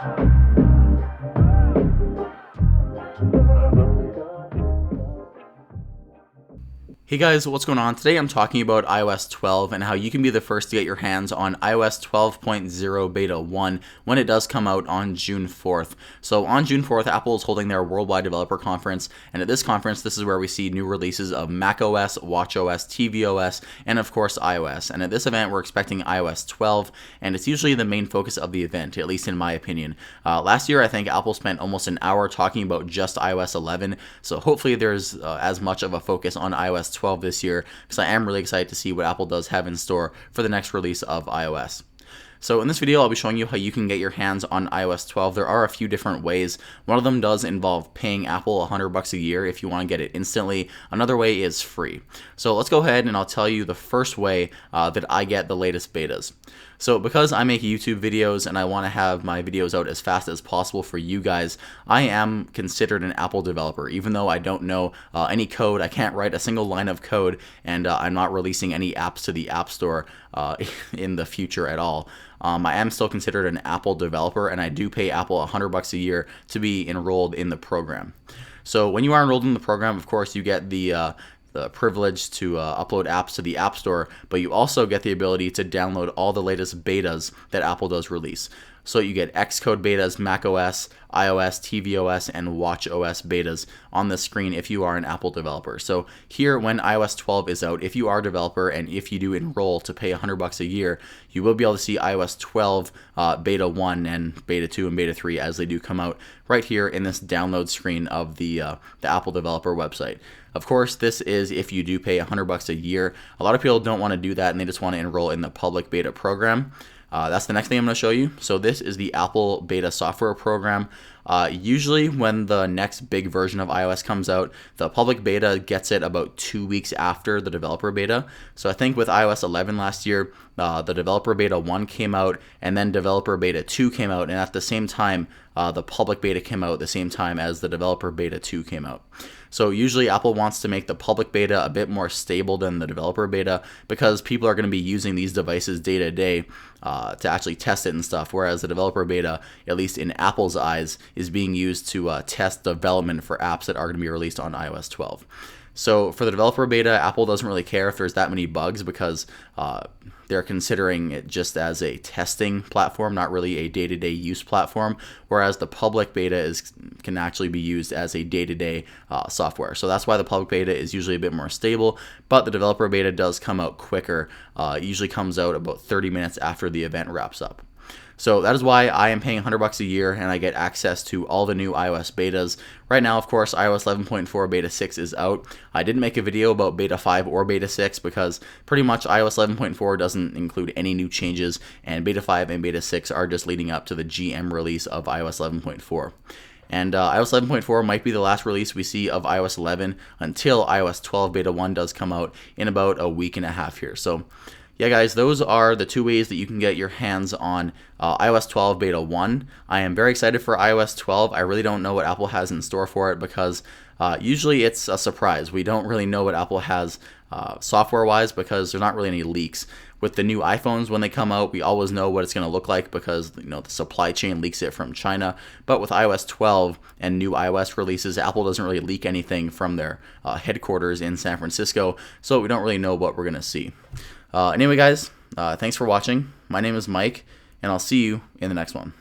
Hey guys, what's going on? Today I'm talking about iOS 12 and how you can be the first to get your hands on iOS 12.0 Beta 1 when it does come out on June 4th. So on June 4th, Apple is holding their Worldwide Developer Conference, and at this conference, this is where we see new releases of macOS, watchOS, tvOS, and of course iOS. And at this event, we're expecting iOS 12, and it's usually the main focus of the event, at least in my opinion. Last year, I think Apple spent almost an hour talking about just iOS 11, so hopefully there's as much of a focus on iOS 12 this year, because I am really excited to see what Apple does have in store for the next release of iOS. So in this video, I'll be showing you how you can get your hands on iOS 12. There are a few different ways. One of them does involve paying Apple $100 a year if you want to get it instantly. Another way is free. So let's go ahead and I'll tell you the first way that I get the latest betas. So because I make YouTube videos and I want to have my videos out as fast as possible for you guys, I am considered an Apple developer. Even though I don't know any code, I can't write a single line of code, and I'm not releasing any apps to the App Store in the future at all. I am still considered an Apple developer, and I do pay Apple $100 a year to be enrolled in the program. So when you are enrolled in the program, of course, you get the privilege to upload apps to the App Store, but you also get the ability to download all the latest betas that Apple does release. So you get Xcode betas, macOS, iOS, tvOS, and watchOS betas on the screen if you are an Apple developer. So here, when iOS 12 is out, if you are a developer and if you do enroll to pay $100 a year, you will be able to see iOS 12 Beta 1 and Beta 2 and Beta 3 as they do come out right here in this download screen of the Apple developer website. Of course, this is if you do pay $100 a year. A lot of people don't want to do that and they just want to enroll in the public beta program. That's the next thing I'm going to show you. So this is the Apple Beta Software Program. Usually when the next big version of iOS comes out, the public beta gets it about 2 weeks after the developer beta. So I think with iOS 11 last year, the developer beta 1 came out, and then developer beta 2 came out, and at the same time, the public beta came out at the same time as the developer beta 2 came out. So usually Apple wants to make the public beta a bit more stable than the developer beta because people are going to be using these devices day to day to actually test it and stuff, whereas the developer beta, at least in Apple's eyes, is being used to test development for apps that are going to be released on iOS 12. So for the developer beta, Apple doesn't really care if there's that many bugs because they're considering it just as a testing platform, not really a day-to-day use platform, whereas the public beta can actually be used as a day-to-day software. So that's why the public beta is usually a bit more stable, but the developer beta does come out quicker. It usually comes out about 30 minutes after the event wraps up. So that is why I am paying $100 a year and I get access to all the new iOS betas. Right now, of course, iOS 11.4 Beta 6 is out. I didn't make a video about Beta 5 or Beta 6 because pretty much iOS 11.4 doesn't include any new changes, and Beta 5 and Beta 6 are just leading up to the GM release of iOS 11.4. And iOS 11.4 might be the last release we see of iOS 11 until iOS 12 Beta 1 does come out in about a week and a half here. So yeah, guys, those are the two ways that you can get your hands on iOS 12 Beta 1. I am very excited for iOS 12. I really don't know what Apple has in store for it because usually it's a surprise. We don't really know what Apple has software-wise because there's not really any leaks. With the new iPhones, when they come out, we always know what it's going to look like because the supply chain leaks it from China. But with iOS 12 and new iOS releases, Apple doesn't really leak anything from their headquarters in San Francisco, so we don't really know what we're going to see. Anyway, guys, thanks for watching. My name is Mike, and I'll see you in the next one.